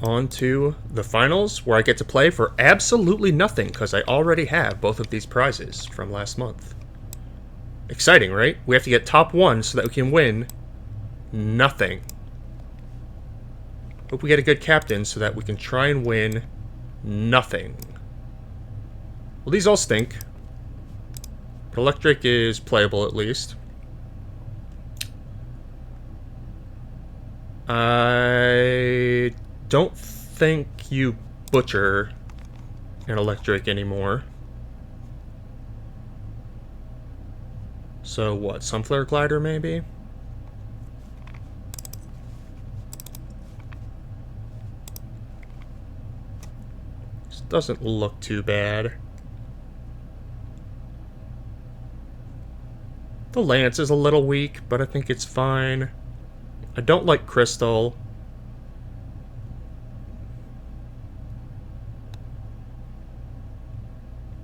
on to the finals, where I get to play for absolutely nothing because I already have both of these prizes from last month. Exciting, right? We have to get top 1 so that we can win nothing. Hope we get a good captain so that we can try and win nothing. Well, these all stink. But Electric is playable at least. I don't think you butcher an Electric anymore. So what, Sunflare Glider maybe? This doesn't look too bad. The Lance is a little weak, but I think it's fine. I don't like Crystal.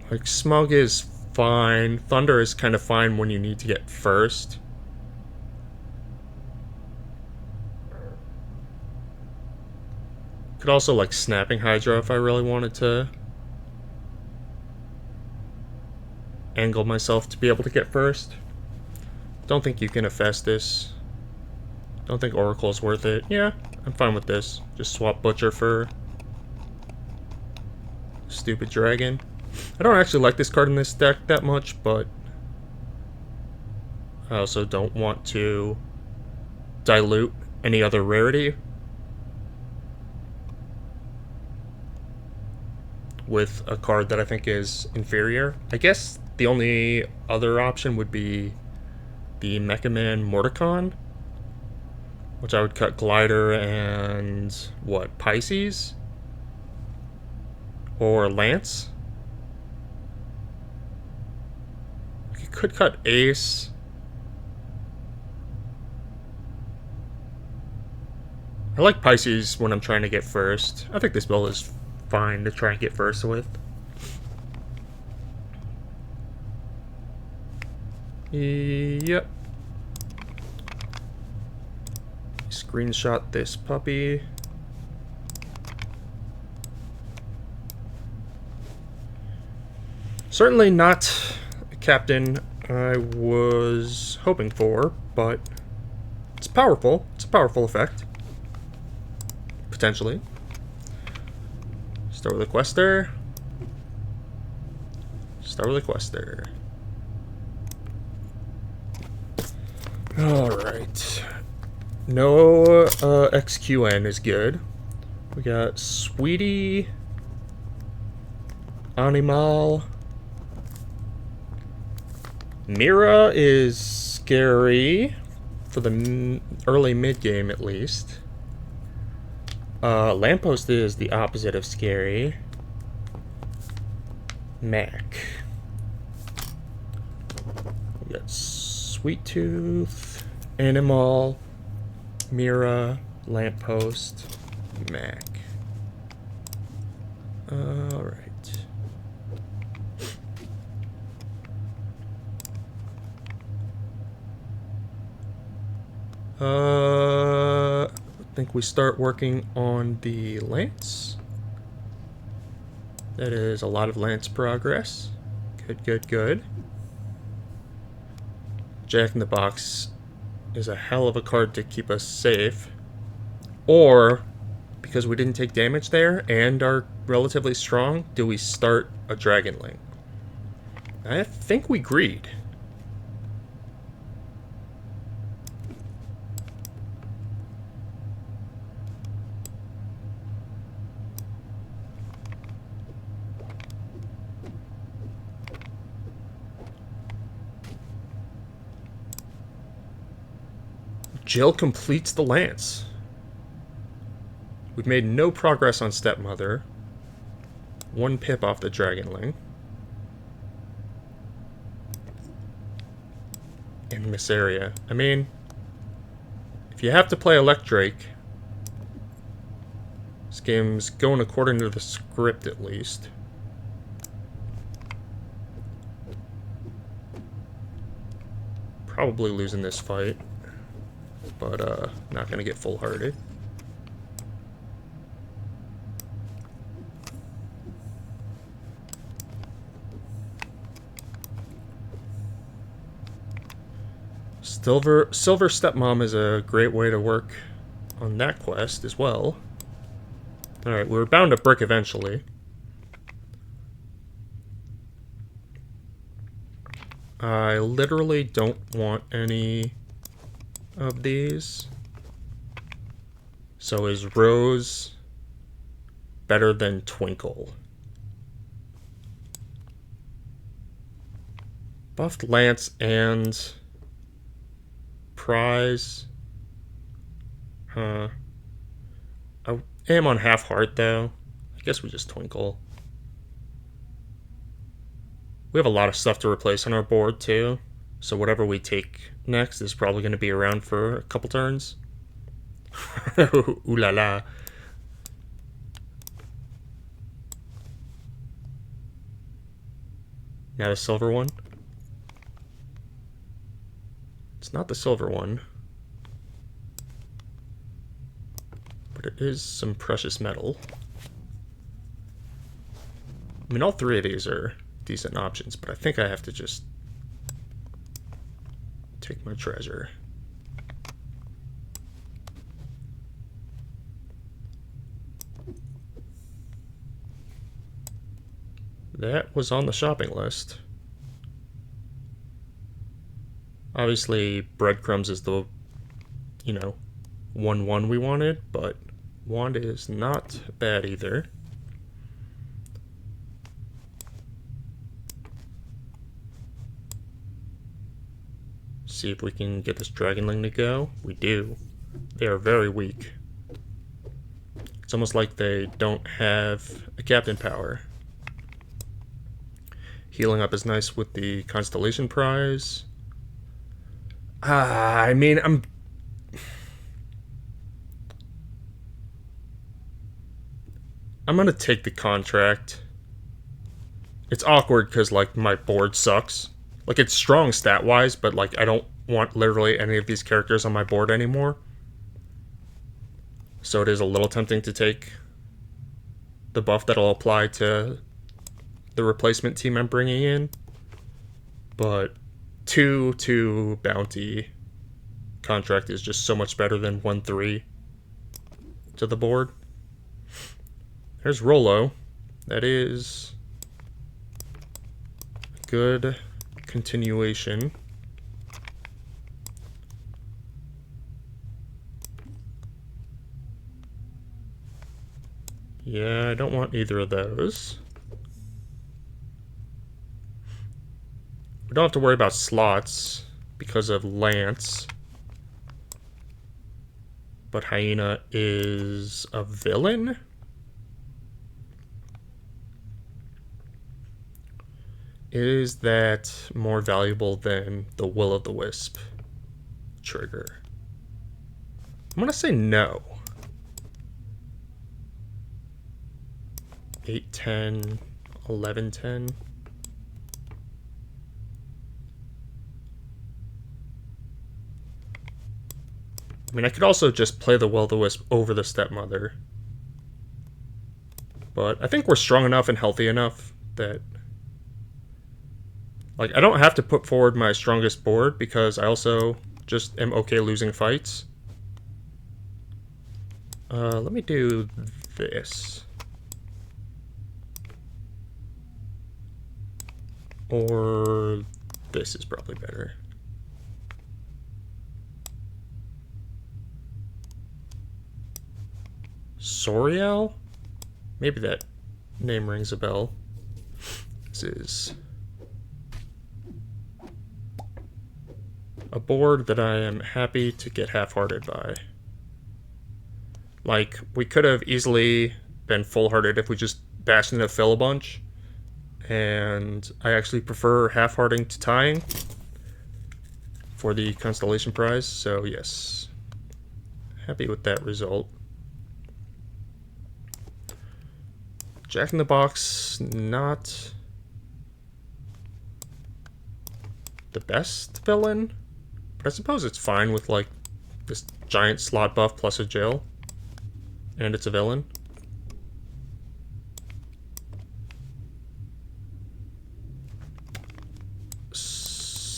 Like, Smug is fine. Thunder is kind of fine when you need to get first. Could also like Snapping Hydra if I really wanted to angle myself to be able to get first. Don't think you can Hephaestus. Don't think Oracle's worth it. Yeah, I'm fine with this. Just swap Butcher for Stupid Dragon. I don't actually like this card in this deck that much, but I also don't want to dilute any other rarity with a card that I think is inferior. I guess the only other option would be the Mecha Man Mordicon, which I would cut Glider and, what, Pisces? Or Lance? You could cut Ace. I like Pisces when I'm trying to get first. I think this build is fine to try and get first with. Yep. Screenshot this puppy. Certainly not a captain I was hoping for, but it's powerful. It's a powerful effect. Potentially. Start with a Quester. Start with a Quester. Alright. No XQN is good. We got Sweetie, Animal. Mira is scary for the early mid game at least. Lamppost is the opposite of scary. Mac. We got Sweet Tooth, Animal, Mira, Lamppost, Mac. Alright. I think we start working on the Lance. That is a lot of Lance progress. Good, good, good. Jack in the Box is a hell of a card to keep us safe. Or, because we didn't take damage there and are relatively strong, do we start a Dragon Link? I think we greed. Jill completes the Lance. We've made no progress on Stepmother. 1 pip off the Dragon Link. And Missaria. I mean, if you have to play Electrake, this game's going according to the script at least. Probably losing this fight, but not gonna get full-hearted. Silver Stepmom is a great way to work on that quest as well. Alright, we're bound to brick eventually. I literally don't want any of these. So is Rose better than Twinkle? Buffed Lance and Prize. I am on half heart though. I guess we just Twinkle. We have a lot of stuff to replace on our board too, so whatever we take next is probably going to be around for a couple turns. Ooh la la. Now the silver one. It's not the silver one, but it is some precious metal. I mean, all three of these are decent options, but I think I have to just take my treasure. That was on the shopping list. Obviously, breadcrumbs is the, 1/1 we wanted, but wand is not bad either. See if we can get this Dragonling to go. We do. They are very weak. It's almost like they don't have a captain power. Healing up is nice with the Constellation Prize. I mean, I'm gonna take the contract. It's awkward because, like, my board sucks. Like, it's strong stat-wise, but, like, I don't want literally any of these characters on my board anymore. So it is a little tempting to take the buff that'll apply to the replacement team I'm bringing in. But 2/2 bounty contract is just so much better than 1/3 to the board. There's Rolo. That is good continuation. Yeah, I don't want either of those. We don't have to worry about slots because of Lance. But Hyena is a villain? Is that more valuable than the Will-o'-the-Wisp trigger? I'm gonna say no. 8-10, 11-10. I mean, I could also just play the Will-o'-the-Wisp over the Stepmother. But I think we're strong enough and healthy enough that, like, I don't have to put forward my strongest board because I also just am okay losing fights. Let me do this. Or this is probably better. Soriel? Maybe that name rings a bell. This is a board that I am happy to get half-hearted by. Like, we could have easily been full-hearted if we just bashed into fill a bunch. And I actually prefer half-hearting to tying for the Constellation Prize, so yes. Happy with that result. Jack in the Box, not the best villain, but I suppose it's fine with, like, this giant slot buff plus a jail, and it's a villain.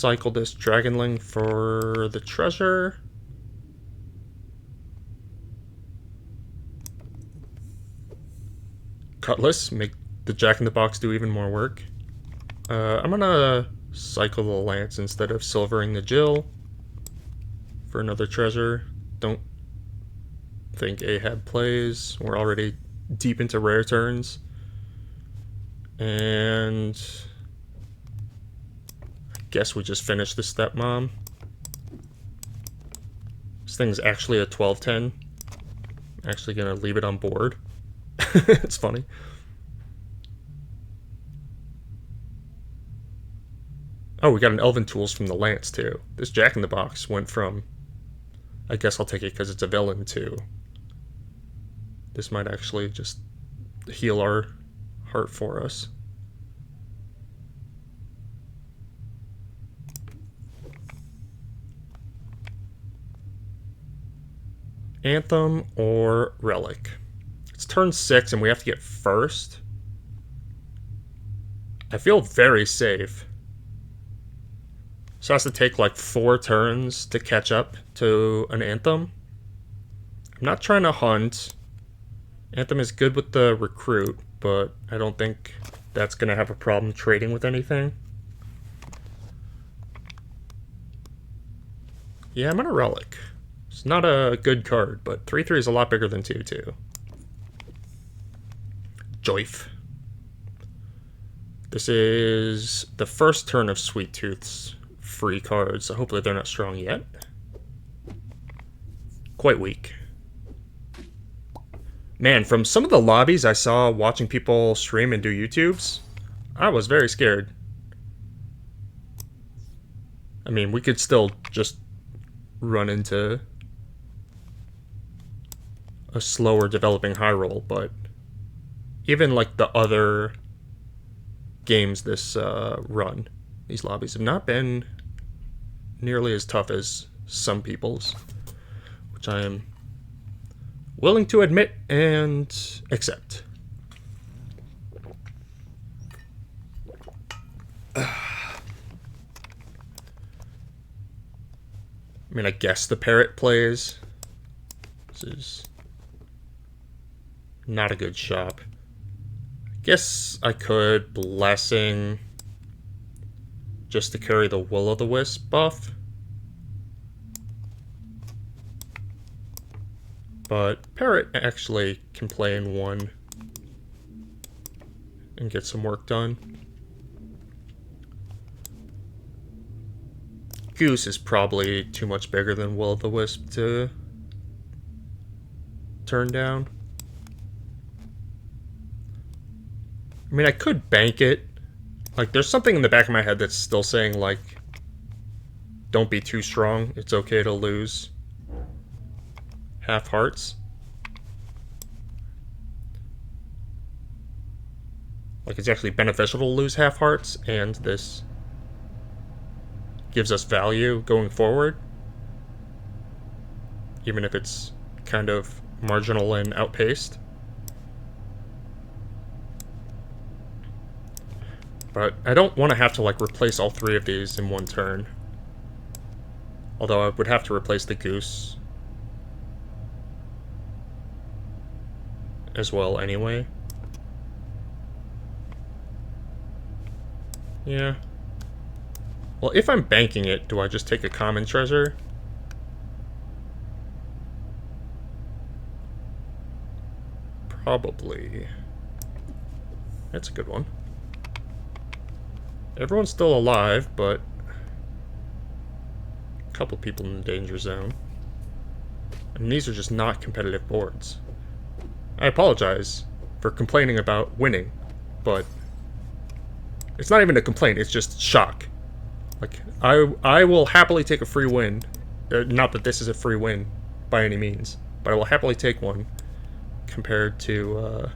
cycle this Dragonling for the treasure. Cutlass, make the Jack-in-the-Box do even more work. I'm gonna cycle the Lance instead of silvering the Jill for another treasure. Don't think Ahab plays. We're already deep into rare turns. And I guess we just finished the Stepmom. This thing's actually a 12-10. I'm actually gonna leave it on board. It's funny. Oh, we got an Elven Tools from the Lance, too. This Jack-in-the-Box went from... I guess I'll take it because it's a villain, too. This might actually just heal our heart for us. Anthem or Relic? It's turn 6 and we have to get first. I feel very safe. So it has to take like 4 turns to catch up to an Anthem. I'm not trying to hunt. Anthem is good with the recruit, but I don't think that's going to have a problem trading with anything. Yeah, I'm on a Relic. It's not a good card, but 3/3 is a lot bigger than 2/2. Joyf. This is the first turn of Sweet Tooth's free cards, so hopefully they're not strong yet. Quite weak. Man, from some of the lobbies I saw watching people stream and do YouTubes, I was very scared. I mean, we could still just run into a slower developing high roll, but even like the other games this run, these lobbies have not been nearly as tough as some people's, which I am willing to admit and accept. I mean, I guess the Parrot plays. This is not a good shop. I guess I could Blessing just to carry the Will-o'-the-Wisp buff. But Parrot actually can play in 1 and get some work done. Goose is probably too much bigger than Will-o'-the-Wisp to turn down. I mean, I could bank it. Like, there's something in the back of my head that's still saying, like, don't be too strong. It's okay to lose half hearts. Like, it's actually beneficial to lose half hearts, and this gives us value going forward. Even if it's kind of marginal and outpaced. But I don't want to have to, like, replace all 3 of these in 1 turn. Although I would have to replace the Goose as well anyway. Yeah. Well, if I'm banking it, do I just take a common treasure? Probably. That's a good one. Everyone's still alive, but a couple people in the danger zone. And these are just not competitive boards. I apologize for complaining about winning, but it's not even a complaint, it's just shock. Like, I will happily take a free win. Not that this is a free win by any means, but I will happily take one compared to,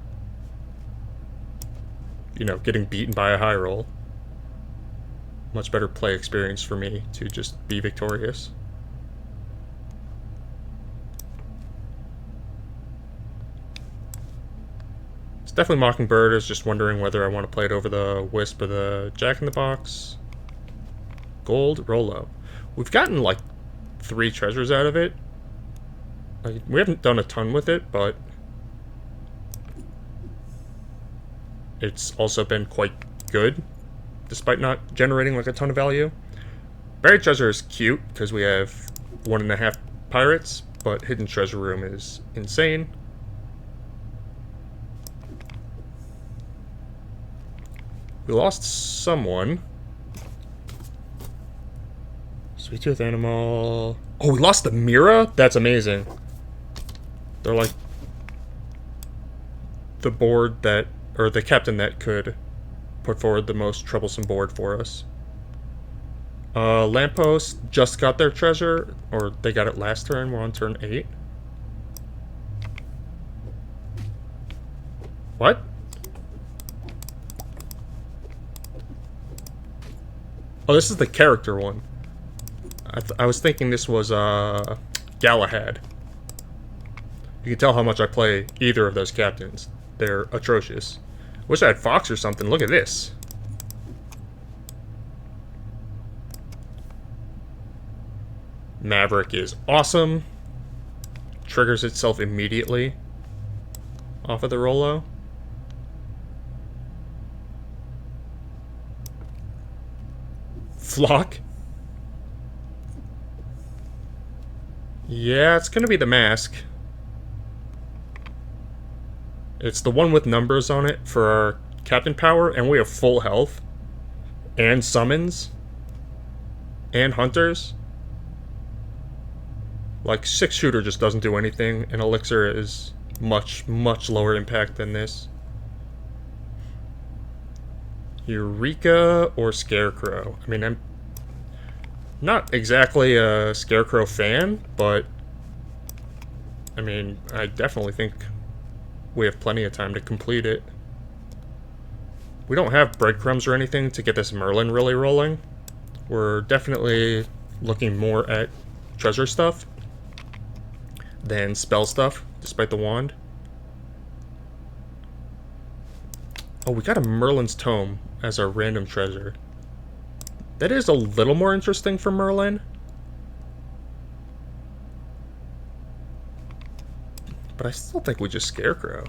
you know, getting beaten by a high roll. Much better play experience for me to just be victorious. It's definitely Mockingbird. I was just wondering whether I want to play it over the Wisp or the Jack-in-the-Box. Gold Rollo. We've gotten like 3 treasures out of it. Like, we haven't done a ton with it, but it's also been quite good, despite not generating like a ton of value. Buried treasure is cute because we have 1.5 pirates, but hidden treasure room is insane. We lost someone. Sweet tooth animal. Oh, we lost the Mira? That's amazing. They're like the board that, or the captain that could put forward the most troublesome board for us. Lamppost just got their treasure, or they got it last turn. We're on turn 8. What? Oh, this is the character one. I was thinking this was Galahad. You can tell how much I play either of those captains. They're atrocious. Wish I had Fox or something. Look at this. Maverick is awesome. Triggers itself immediately off of the Rollo. Flock. Yeah, it's gonna be the mask. It's the one with numbers on it for our captain power, and we have full health. And summons. And hunters. Like, 6-shooter just doesn't do anything, and Elixir is much, much lower impact than this. Eureka or Scarecrow? I mean, I'm not exactly a Scarecrow fan, but I mean, I definitely think we have plenty of time to complete it. We don't have breadcrumbs or anything to get this Merlin really rolling. We're definitely looking more at treasure stuff than spell stuff, despite the wand. Oh, we got a Merlin's Tome as our random treasure. That is a little more interesting for Merlin. But I still think we just Scarecrow.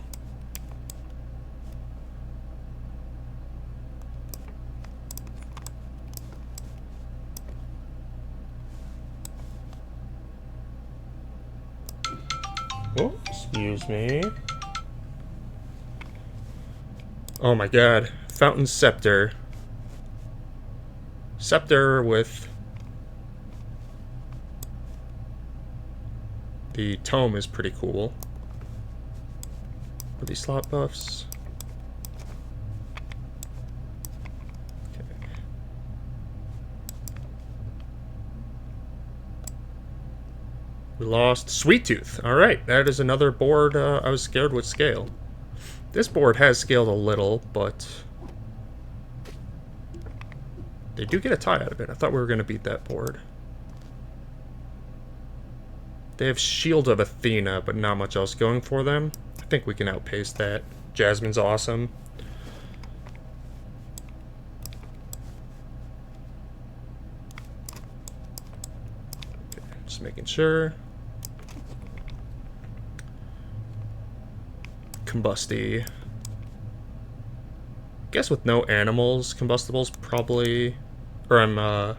Oh, excuse me. Oh my god. Fountain Scepter. Scepter with the tome is pretty cool. Are these slot buffs? Okay. We lost Sweet Tooth. Alright, that is another board I was scared would scale. This board has scaled a little, but they do get a tie out of it. I thought we were going to beat that board. They have Shield of Athena, but not much else going for them. I think we can outpace that. Jasmine's awesome. Okay, just making sure. Combusty. Guess with no animals, combustibles probably... Or I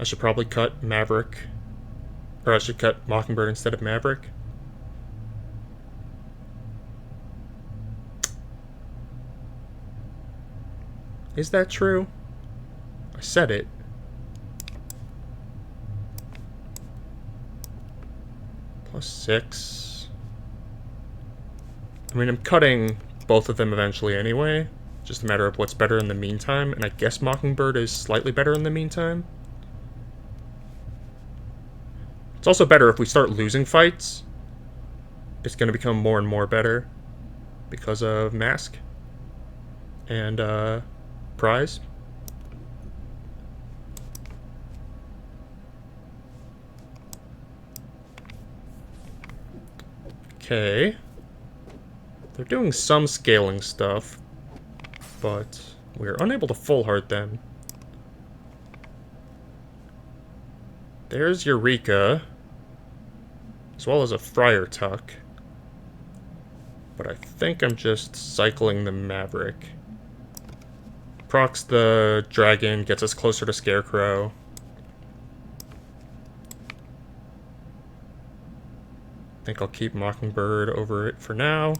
should probably cut Maverick. Or I should cut Mockingbird instead of Maverick. Is that true? I said it. +6. I mean, I'm cutting both of them eventually anyway. Just a matter of what's better in the meantime. And I guess Mockingbird is slightly better in the meantime. It's also better if we start losing fights. It's going to become more and more better because of Mask and Prize. Okay. They're doing some scaling stuff, but We're unable to full heart them. There's Eureka, as well as a Friar Tuck. But I think I'm just cycling the Maverick. Procs the dragon, gets us closer to Scarecrow. I think I'll keep Mockingbird over it for now.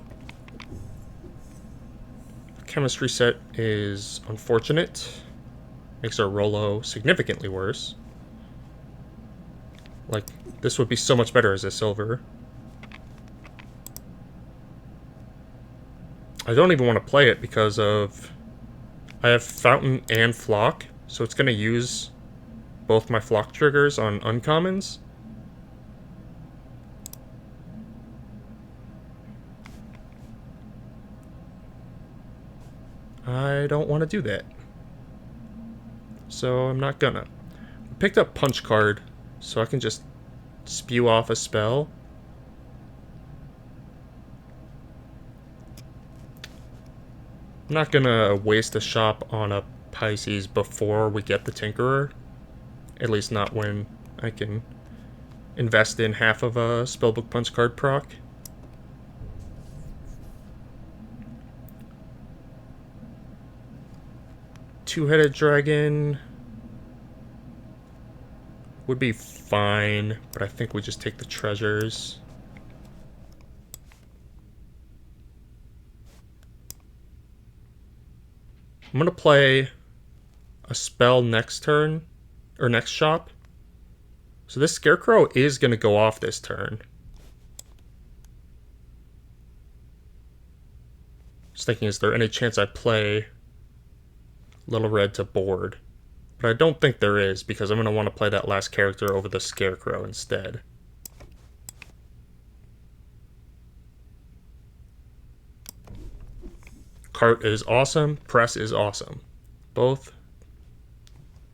Chemistry set is unfortunate. Makes our Rolo significantly worse. Like, this would be so much better as a silver. I don't even want to play it because of... I have Fountain and Flock, so it's going to use both my Flock triggers on uncommons. I don't want to do that. So I'm not gonna. I picked up Punch Card, so I can just spew off a spell. I'm not gonna waste a shop on a Pisces before we get the Tinkerer. At least not when I can invest in half of a Spellbook Punch Card proc. Two-headed dragon would be fine, but I think we just take the treasures. I'm gonna play a spell next turn, or next shop. So this Scarecrow is gonna go off this turn. Just thinking, is there any chance I play Little Red to board? But I don't think there is, because I'm going to want to play that last character over the Scarecrow instead. Cart is awesome. Press is awesome. Both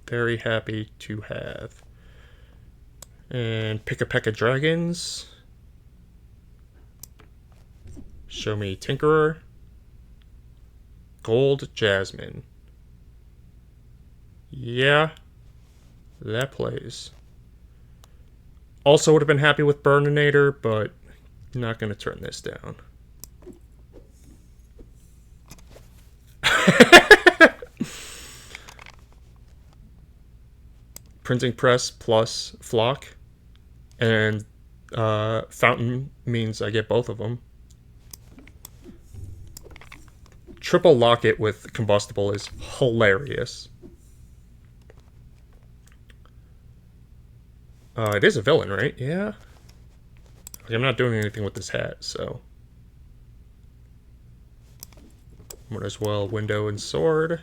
very happy to have. And Pick-a-Peck-a Dragons. Show me Tinkerer. Gold Jasmine. Yeah, that plays. Also would have been happy with Burninator, but not going to turn this down. Printing Press plus Flock. And Fountain means I get both of them. Triple Locket with Combustible is hilarious. It is a villain, right? Yeah. I'm not doing anything with this hat, so... might as well window and sword.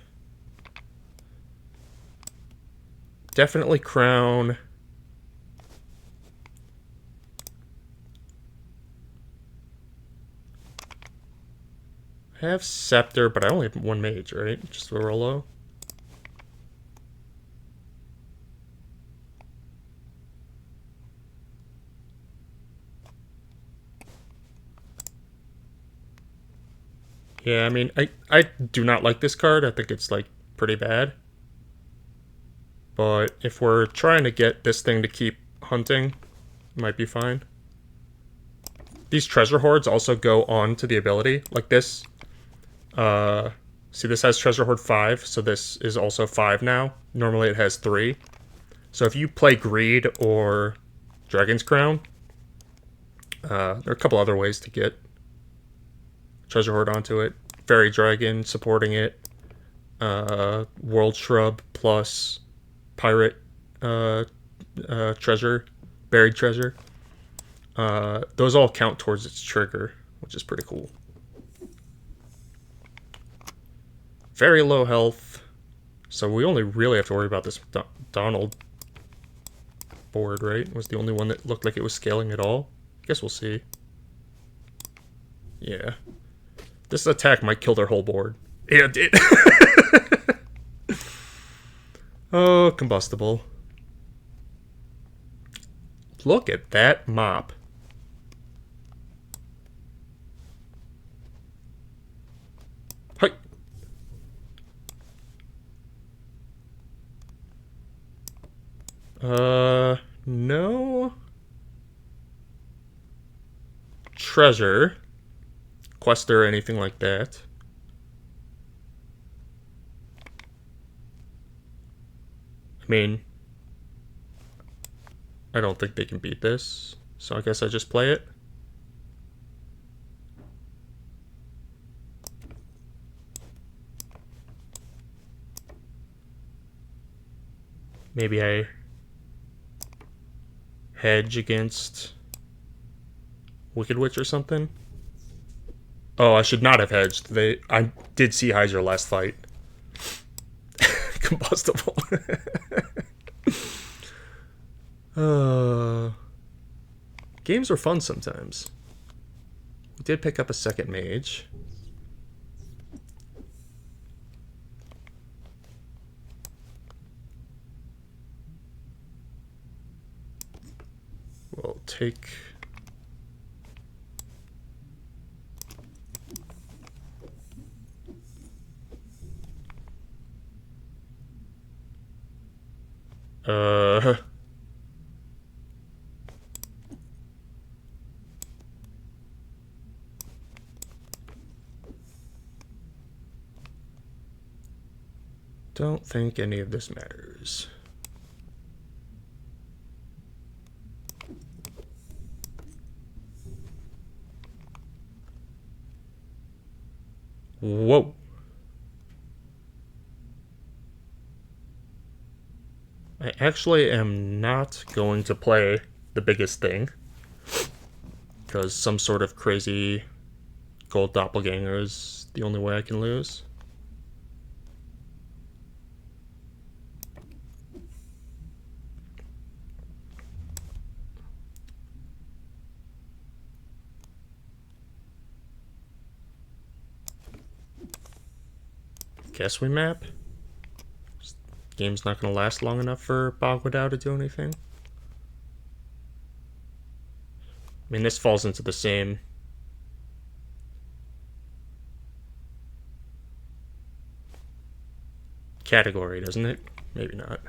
Definitely crown. I have scepter, but I only have one mage, right? Just a Rolo. Yeah, I mean, I do not like this card. I think it's, like, pretty bad. But if we're trying to get this thing to keep hunting, it might be fine. These treasure hoards also go on to the ability. Like this. See, this has treasure hoard 5, so this is also 5 now. Normally it has 3. So if you play Greed or Dragon's Crown, there are a couple other ways to get treasure hoard onto it. Fairy Dragon supporting it. World Shrub plus Pirate treasure, buried treasure. Those all count towards its trigger, which is pretty cool. Very low health, so we only really have to worry about this Donald board, right? It was the only one that looked like it was scaling at all. I guess we'll see. Yeah. This attack might kill their whole board. Yeah, it did. Oh, combustible. Look at that mop. Hey. No. Treasure. Quest or anything like that. I mean, I don't think they can beat this, so I guess I just play it. Maybe I hedge against Wicked Witch or something. Oh, I should not have hedged. I did see Hydra last fight. Combustible. Games are fun sometimes. We did pick up a second mage. We'll take... Don't think any of this matters. Whoa. I actually am not going to play the biggest thing, because some sort of crazy gold doppelganger is the only way I can lose. Guess we map. This game's not going to last long enough for Bogwadao to do anything. I mean, this falls into the same category, doesn't it? Maybe not.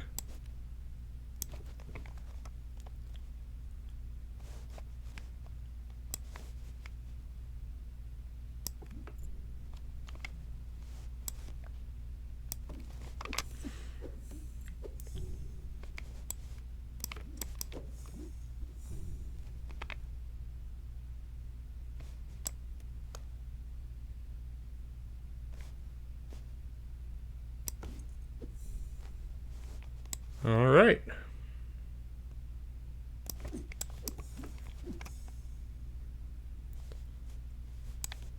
All right.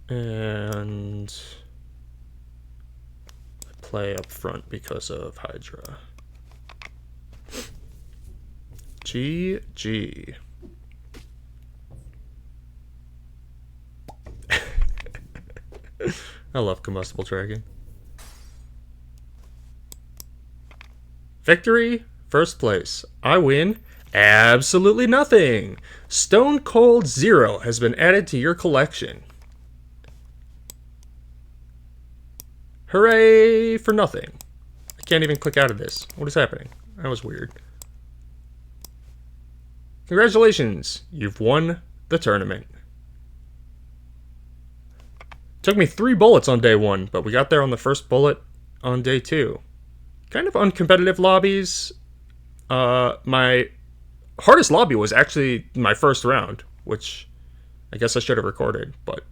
And I play up front because of Hydra. GG. I love Combustible Dragon. Victory, first place. I win absolutely nothing. Stone Cold Zero has been added to your collection. Hooray for nothing. I can't even click out of this. What is happening? That was weird. Congratulations, you've won the tournament. Took me 3 bullets on day 1, but we got there on the first bullet on day 2. Kind of uncompetitive lobbies. My hardest lobby was actually my first round, which I guess I should have recorded, but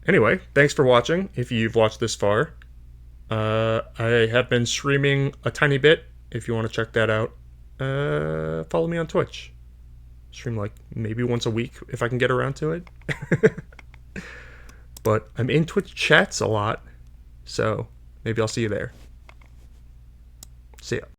anyway, thanks for watching. If you've watched this far, I have been streaming a tiny bit. If you want to check that out, follow me on Twitch. Stream like maybe once a week if I can get around to it. But I'm in Twitch chats a lot, so maybe I'll see you there. See ya.